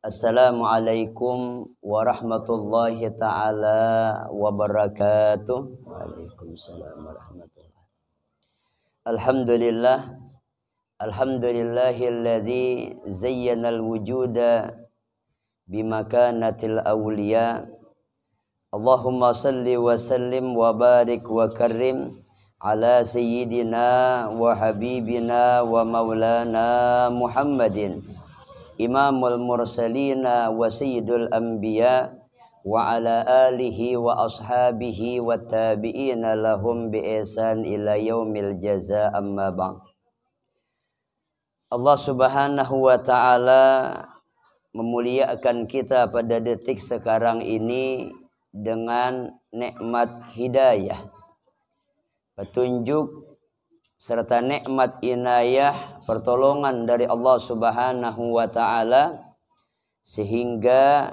Assalamualaikum warahmatullahi ta'ala wabarakatuh. Waalaikumsalam warahmatullahi. Alhamdulillahilladzi zayyanal wujuda bimakanatil awliya. Allahumma salli wa sallim wa barik wa karim ala sayyidina wa habibina wa maulana Muhammadin Imamul mursalina wa sayyidul anbiya wa ala alihi wa ashabihi wa tabi'ina lahum bi ihsan ila yaumil jaza amma ba'd. Allah Subhanahu wa ta'ala memuliakan kita pada detik sekarang ini dengan nikmat hidayah, petunjuk serta nikmat inayah pertolongan dari Allah Subhanahu wa ta'ala, sehingga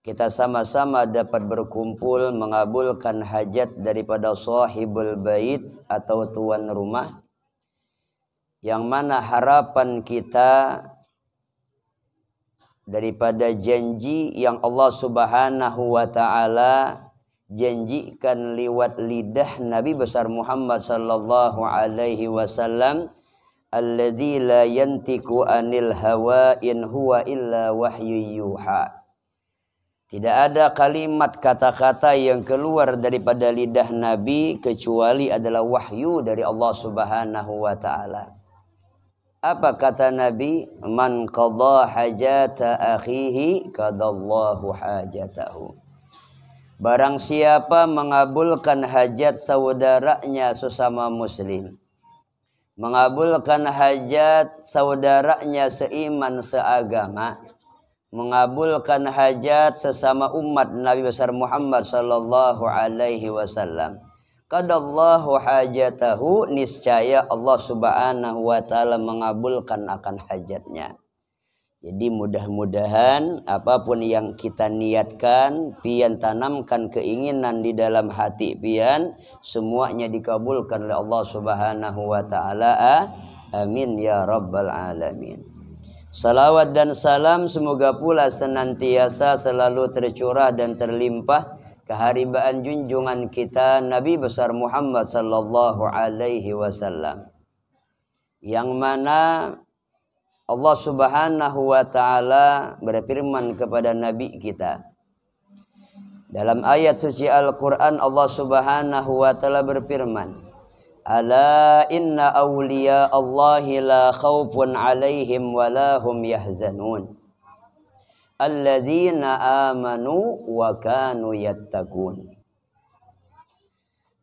kita sama-sama dapat berkumpul mengabulkan hajat daripada sahibul bait atau tuan rumah, yang mana harapan kita daripada janji yang Allah Subhanahu wa ta'ala janjikan liwat lidah Nabi besar Muhammad sallallahu alaihi wasallam, alladzi la yantiqu anil hawa in huwa illa wahyu yuha. Tidak ada kalimat kata-kata yang keluar daripada lidah Nabi kecuali adalah wahyu dari Allah Subhanahu wa taala. Apa kata Nabi? Man qada hajata akhihi qadallahu hajatahu. Barang siapa mengabulkan hajat saudaranya sesama muslim, mengabulkan hajat saudaranya seiman seagama, mengabulkan hajat sesama umat Nabi besar Muhammad sallallahu alaihi wasallam, qadallahu hajatahu, niscaya Allah Subhanahu wa taala mengabulkan akan hajatnya. Jadi mudah-mudahan apapun yang kita niatkan, pian tanamkan keinginan di dalam hati pian, semuanya dikabulkan oleh Allah Subhanahu wa taala. Amin ya rabbal alamin. Salawat dan salam semoga pula senantiasa selalu tercurah dan terlimpah keharibaan junjungan kita Nabi besar Muhammad sallallahu alaihi wasallam, yang mana Allah Subhanahu wa ta'ala berfirman kepada Nabi kita dalam ayat suci Al-Quran. Allah Subhanahu wa ta'ala berfirman, ala inna awliya Allahi la khawfun alaihim wa la hum yahzanun alladzina amanu wa kanu yattaqun.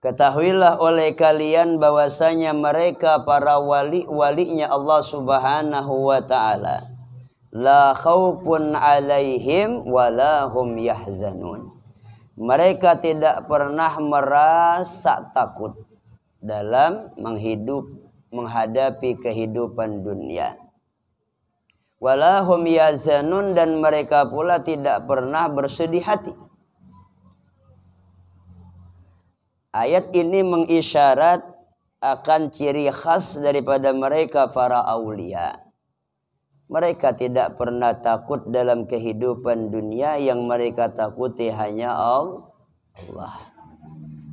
Ketahuilah oleh kalian bahwasanya mereka para wali-walinya Allah Subhanahu wa ta'ala, la khaufun alaihim wa la hum yahzanun. Mereka tidak pernah merasa takut dalam menghadapi kehidupan dunia. Wa la hum yahzanun, dan mereka pula tidak pernah bersedih hati. Ayat ini mengisyarat akan ciri khas daripada mereka para aulia. Mereka tidak pernah takut dalam kehidupan dunia, yang mereka takuti hanya Allah.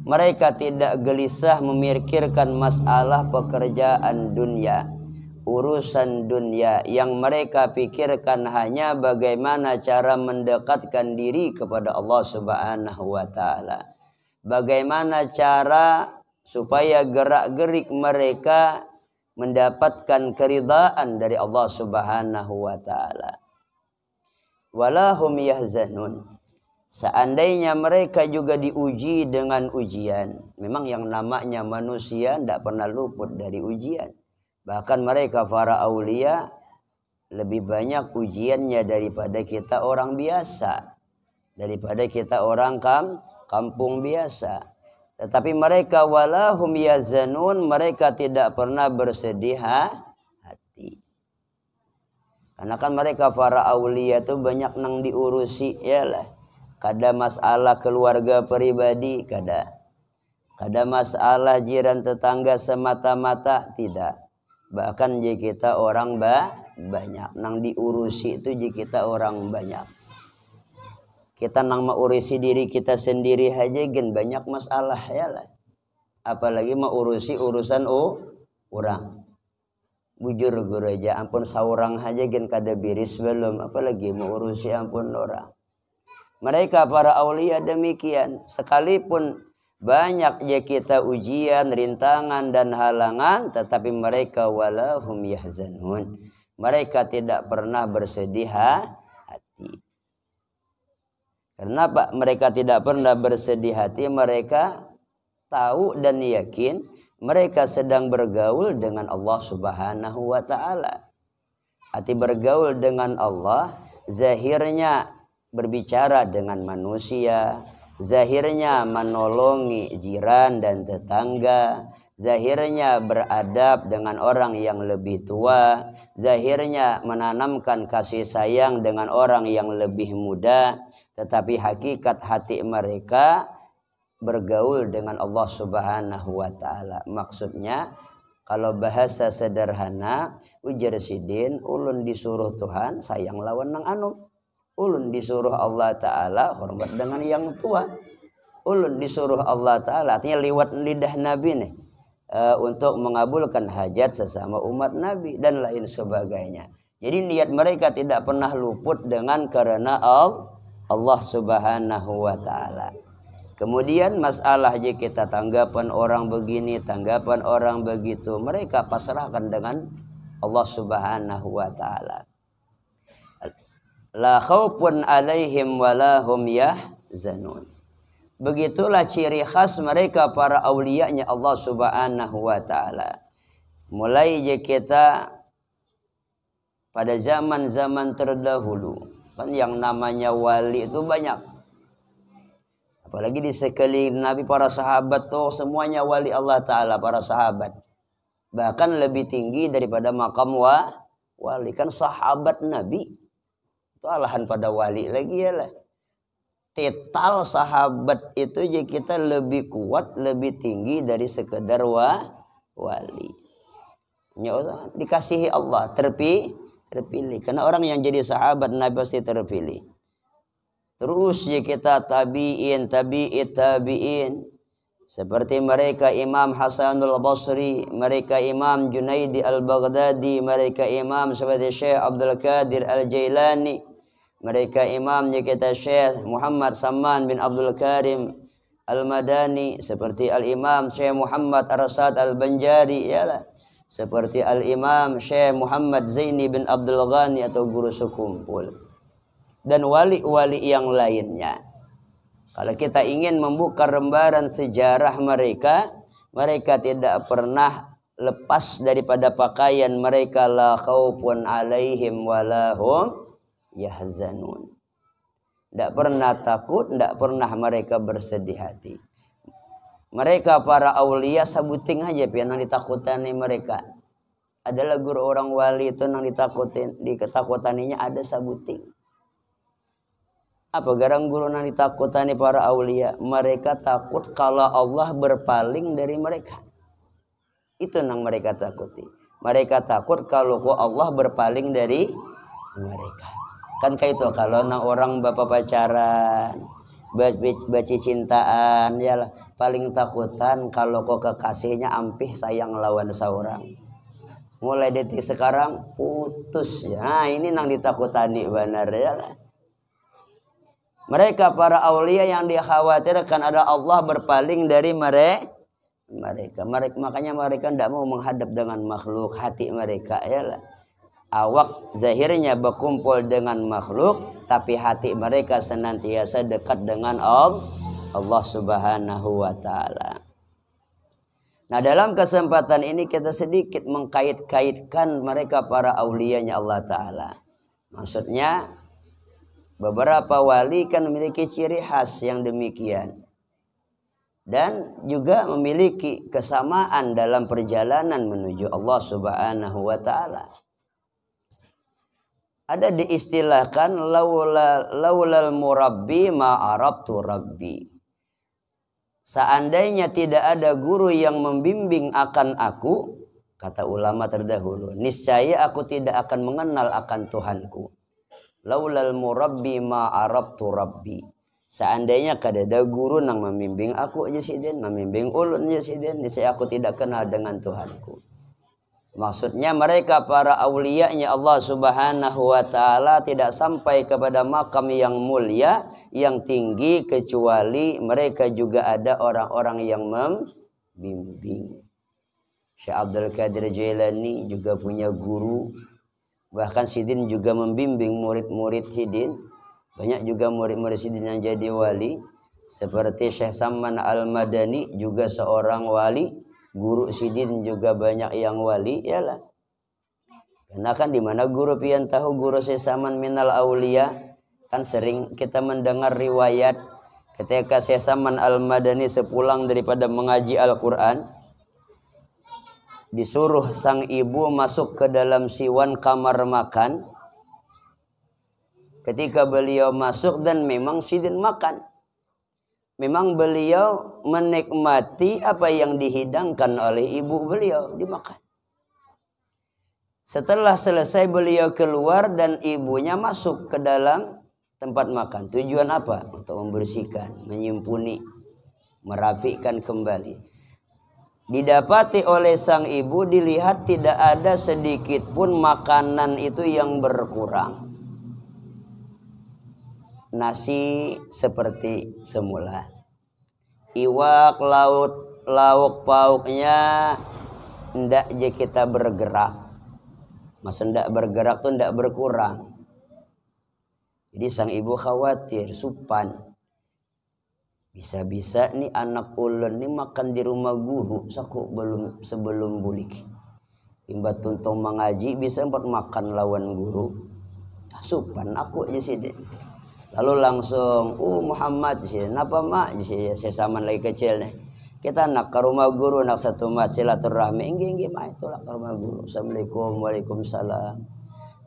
Mereka tidak gelisah memikirkan masalah pekerjaan dunia, urusan dunia. Yang mereka pikirkan hanya bagaimana cara mendekatkan diri kepada Allah Subhanahu wa ta'ala. Bagaimana cara supaya gerak-gerik mereka mendapatkan keridhaan dari Allah Subhanahu wa ta'ala. Walahum yahzanun. Seandainya mereka juga diuji dengan ujian. Memang yang namanya manusia tidak pernah luput dari ujian. Bahkan mereka para aulia lebih banyak ujiannya daripada kita orang biasa, daripada kita orang kampung biasa. Tetapi mereka walahum yazanun, mereka tidak pernah bersedih hati. Karena kan mereka para aulia itu banyak nang diurusi, yalah. Kada masalah keluarga pribadi, kada masalah jiran tetangga semata-mata, tidak. Bahkan jika kita orang banyak. Nang diurusi itu jika kita orang banyak. Kita nang mengurusi diri kita sendiri aja gen banyak masalah ya lah. Apalagi mengurusi urusan orang. Bujur gereja ampun saurang aja gen kada biris belum, apalagi mengurusi ampun orang. Mereka para aulia demikian, sekalipun banyak ya kita ujian, rintangan dan halangan, tetapi mereka walahum yahzanun. Mereka tidak pernah bersedih hati. Kenapa mereka tidak pernah bersedih hati? Mereka tahu dan yakin mereka sedang bergaul dengan Allah Subhanahu wa ta'ala. Hati bergaul dengan Allah, zahirnya berbicara dengan manusia, zahirnya menolongi jiran dan tetangga, zahirnya beradab dengan orang yang lebih tua, zahirnya menanamkan kasih sayang dengan orang yang lebih muda, tetapi hakikat hati mereka bergaul dengan Allah Subhanahu wa ta'ala. Maksudnya kalau bahasa sederhana, ujar sidin ulun disuruh Tuhan sayang lawan nang anu, ulun disuruh Allah ta'ala hormat dengan yang tua, ulun disuruh Allah ta'ala artinya liwat lidah Nabi nih, untuk mengabulkan hajat sesama umat Nabi dan lain sebagainya. Jadi niat mereka tidak pernah luput dengan karena Allah Subhanahu wa ta'ala. Kemudian masalah jika kita tanggapan orang begini, tanggapan orang begitu, mereka pasrahkan dengan Allah Subhanahu wa ta'ala. La khaufun alaihim walahum yahzanun. Begitulah ciri khas mereka para auliyanya Allah Subhanahu wa ta'ala. Mulai jika kita pada zaman-zaman terdahulu, kan yang namanya wali itu banyak. Apalagi di sekeliling Nabi, para sahabat tuh semuanya wali Allah Ta'ala, para sahabat. Bahkan lebih tinggi daripada makam wali. Kan sahabat Nabi itu alahan pada wali lagi ya lah. Titel sahabat itu jika kita lebih kuat, lebih tinggi dari sekedar wali. Dikasihi Allah, terpilih. Karena orang yang jadi sahabat Nabi pasti terpilih. Terus ya kita tabi'in. Seperti mereka Imam Hasanul Basri, mereka Imam Junaidi Al-Baghdadi, mereka Imam seperti Syekh Abdul Qadir Al-Jailani, mereka Imam ya kita Syekh Muhammad Saman bin Abdul Karim Al-Madani, seperti Al-Imam Syekh Muhammad Arsad Al-Banjari yalah. Seperti Al-Imam Syekh Muhammad Zaini bin Abdul Ghani atau guru sekumpul. Dan wali-wali yang lainnya. Kalau kita ingin membuka lembaran sejarah mereka, mereka tidak pernah lepas daripada pakaian mereka, la khaufun alaihim walahum yahzanun. Tidak pernah takut, tidak pernah mereka bersedih hati. Mereka para aulia sabuting aja pian nang ditakutani mereka. Adalah guru orang wali itu nang ditakutaninya ada sabuting. Apa garang guru nang ditakutani para aulia? Mereka takut kalau Allah berpaling dari mereka. Itu nang mereka takuti. Mereka takut kalau Allah berpaling dari mereka. Kan kayak itu kalau nang orang bapak pacaran, baca cintaan ya lah, paling takutan kalau kok kekasihnya ampih sayang lawan seorang. Mulai detik sekarang putus ya. Nah, ini nang ditakutani benar ya lah. Mereka para aulia yang dikhawatirkan ada Allah berpaling dari mereka. Makanya mereka tidak mau menghadap dengan makhluk, hati mereka ya lah. Awak zahirnya berkumpul dengan makhluk, tapi hati mereka senantiasa dekat dengan Allah Subhanahu wa ta'ala. Nah, dalam kesempatan ini kita sedikit mengkait-kaitkan mereka para auliyanya Allah Ta'ala. Maksudnya beberapa wali kan memiliki ciri khas yang demikian. Dan juga memiliki kesamaan dalam perjalanan menuju Allah Subhanahu wa ta'ala. Ada diistilahkan laulal murabbi ma arabtu rabbi. Seandainya tidak ada guru yang membimbing akan aku, Kata ulama terdahulu, niscaya aku tidak akan mengenal akan Tuhanku. Laulal murabbi ma arabtu rabbi. Seandainya kadada guru nang membimbing aku aja sidin, membimbing ulun aja sidin, niscaya aku tidak kenal dengan Tuhanku. Maksudnya mereka para aulianya Allah Subhanahu wa taala tidak sampai kepada makam yang mulia, yang tinggi, kecuali mereka juga ada orang-orang yang membimbing. Syekh Abdul Qadir Jailani juga punya guru. Bahkan Sidin juga membimbing murid-murid Sidin. Banyak juga murid-murid Sidin yang jadi wali. Seperti Syekh Saman Al-Madani juga seorang wali. Guru Sidin juga banyak yang wali. Yalah. Karena kan di mana guru pian tahu guru Syekh Saman minal aulia. Kan sering kita mendengar riwayat ketika Syekh Saman Al-Madani sepulang daripada mengaji Al-Quran, disuruh sang ibu masuk ke dalam siwan kamar makan. Ketika beliau masuk dan memang Sidin makan, memang beliau menikmati apa yang dihidangkan oleh ibu beliau, dimakan. Setelah selesai beliau keluar dan ibunya masuk ke dalam tempat makan. Tujuan apa? Untuk membersihkan, menyimpuni, merapikan kembali. Didapati oleh sang ibu, dilihat tidak ada sedikit pun makanan itu yang berkurang. Nasi seperti semula. Iwak, lauk pauknya ndak je kita bergerak. Maksud ndak bergerak tuh ndak berkurang. Jadi sang ibu khawatir, supan. Bisa-bisa nih anak ulun nih makan di rumah guru saku sebelum bulik. Imbat tuntung mengaji bisa empat makan lawan guru. Supan aku aja sih. Lalu langsung, Muhammad sih, napa mak sih saya sama lagi kecil nih. Kita nak ke rumah guru nak satu mas silaturahmi. Enggi mak itulah ke rumah guru. Assalamualaikum, waalaikumsalam.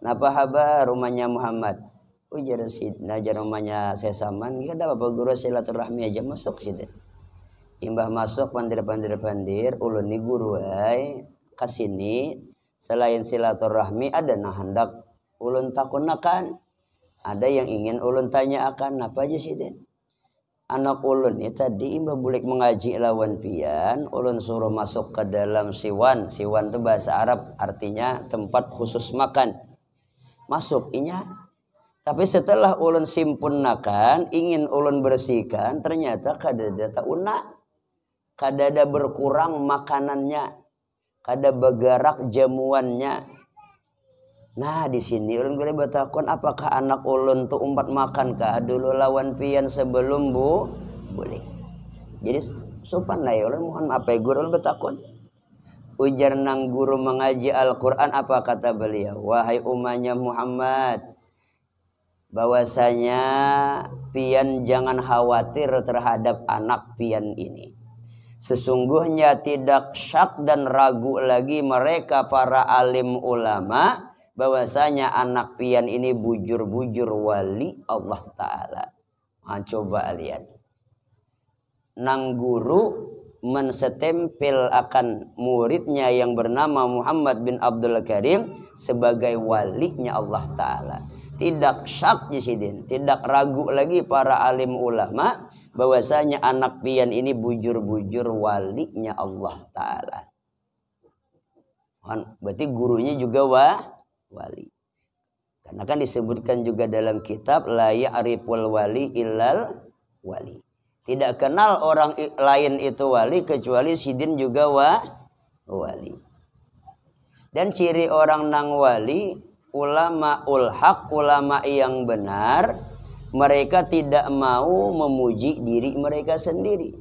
Napa habar rumahnya Muhammad? Ujar najar rumahnya saya saman, kita bapak guru silaturahmi aja masuk sini. Imbah masuk pandir, ulun ni guru kasini. Selain silaturahmi ada nah hendak ulun takunakan. Ada yang ingin ulun tanya akan apa aja sih den? Anak ulun ini tadi imbah bulik mengaji lawan pian, ulun suruh masuk ke dalam siwan. Siwan itu bahasa Arab artinya tempat khusus makan. Masuk inya. Tapi setelah ulun simpunnakan, ingin ulun bersihkan, ternyata kadada tak una. Kadada berkurang makanannya. Kada bergerak jamuannya. Nah di sini ulun boleh bertakun, apakah anak ulun tu umpat makan kah dulu lawan pian sebelum boleh. Jadi sopan lah ya ulun mohon apa guru ulun bertakun. Ujar nang guru mengaji Al-Quran, apa kata beliau? Wahai umatnya Muhammad, bahwasanya pian jangan khawatir terhadap anak pian ini. Sesungguhnya tidak syak dan ragu lagi mereka para alim ulama bahwasanya anak pian ini bujur-bujur wali Allah Ta'ala. Nah, coba lihat. Nang guru mensetempel akan muridnya yang bernama Muhammad bin Abdul Karim sebagai walinya Allah Ta'ala. Tidak syak jisidin, tidak ragu lagi para alim ulama bahwasanya anak pian ini bujur-bujur walinya Allah Ta'ala. Berarti gurunya juga wali. Karena kan disebutkan juga dalam kitab la ya'riful wali illal wali. Tidak kenal orang lain itu wali kecuali sidin juga wali. Dan ciri orang nang wali, ulama ulhaq, ulama yang benar, mereka tidak mau memuji diri mereka sendiri.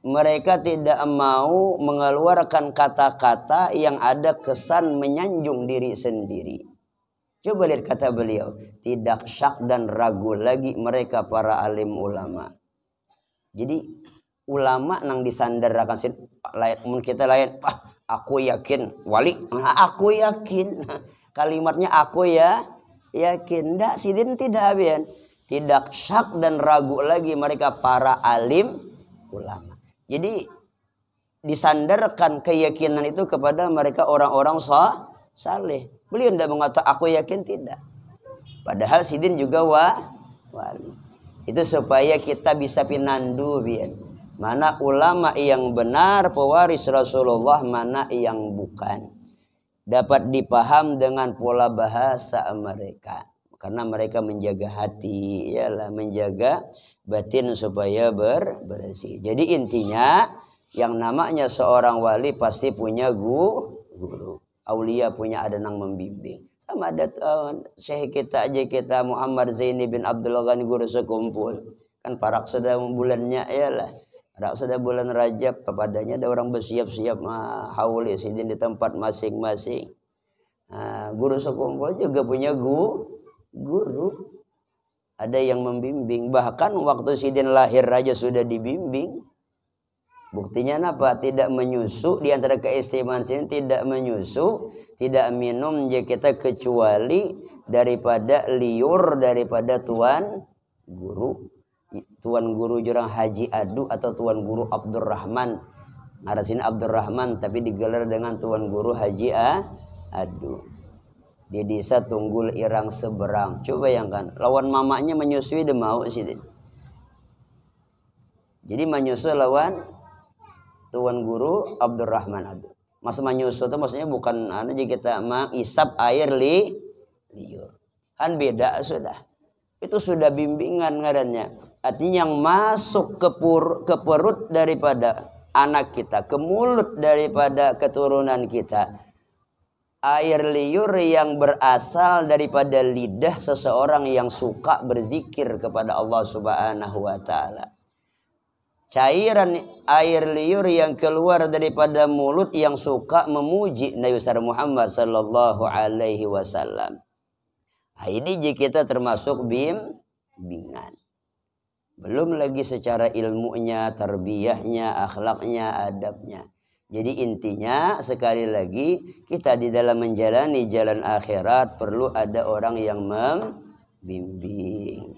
Mereka tidak mau mengeluarkan kata-kata yang ada kesan menyanjung diri sendiri. Coba lihat kata beliau, tidak syak dan ragu lagi mereka para alim ulama. Jadi ulama nang disandarkan lain kita lain, aku yakin wali, aku yakin. Kalimatnya aku ya yakin. Ndak sidin tidak abian. Tidak syak dan ragu lagi mereka para alim ulama. Jadi disandarkan keyakinan itu kepada mereka orang-orang saleh. Beliau tidak mengatakan aku yakin, tidak. Padahal sidin juga wali. Itu supaya kita bisa pinandu bian. Mana ulama yang benar pewaris Rasulullah, mana yang bukan. Dapat dipaham dengan pola bahasa mereka. Karena mereka menjaga hati, yalah, menjaga batin supaya bersih. Jadi intinya yang namanya seorang wali pasti punya guru. Aulia punya adenang membimbing. Sama ada syekh kita aja, kita Muhammad Zaini bin Abdul Ghani guru sekumpul. Kan parak sudah bulannya, yalah. Parak sudah bulan Rajab, kepadanya ada orang bersiap-siap hauli sidin di tempat masing-masing. Guru sekumpul juga punya guru. Ada yang membimbing. Bahkan waktu sidin lahir aja sudah dibimbing. Buktinya apa? Tidak menyusu. Di antara keistimewaan sini tidak menyusu, tidak minum kita kecuali daripada liur daripada tuan guru. Tuan guru jurang Haji Adu atau tuan guru Abdurrahman. Ngarasina Abdurrahman tapi digelar dengan tuan guru Haji Adu. Di desa Tunggul Irang Seberang. Coba bayangkan, lawan mamanya menyusui dia mau sih. Jadi menyusu lawan tuan guru Abdurrahman Adu. Mas menyusu itu maksudnya bukan aja kita mengisap air liur. Kan beda sudah. Itu sudah bimbingan ngarannya. Artinya yang masuk ke perut daripada anak kita, ke mulut daripada keturunan kita. Air liur yang berasal daripada lidah seseorang yang suka berzikir kepada Allah Subhanahu wa taala. Cairan air liur yang keluar daripada mulut yang suka memuji Nabi besar Muhammad sallallahu alaihi wasallam. Ini kita termasuk bimbingan. Belum lagi secara ilmunya, tarbiyahnya, akhlaknya, adabnya. Jadi intinya sekali lagi kita di dalam menjalani jalan akhirat perlu ada orang yang membimbing.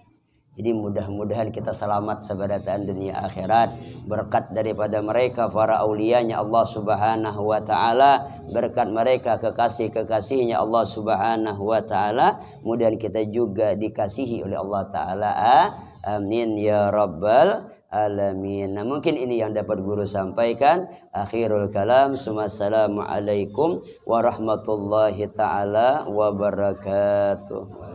Jadi mudah-mudahan kita selamat sebadatan dunia akhirat. Berkat daripada mereka para auliyanya Allah Subhanahu wa taala, berkat mereka kekasih-kekasihnya Allah Subhanahu wa taala, mudah kita juga dikasihi oleh Allah taala. Amin ya rabbal alamin. Nah, mungkin ini yang dapat guru sampaikan. Akhirul kalam. Assalamualaikum warahmatullahi taala wabarakatuh.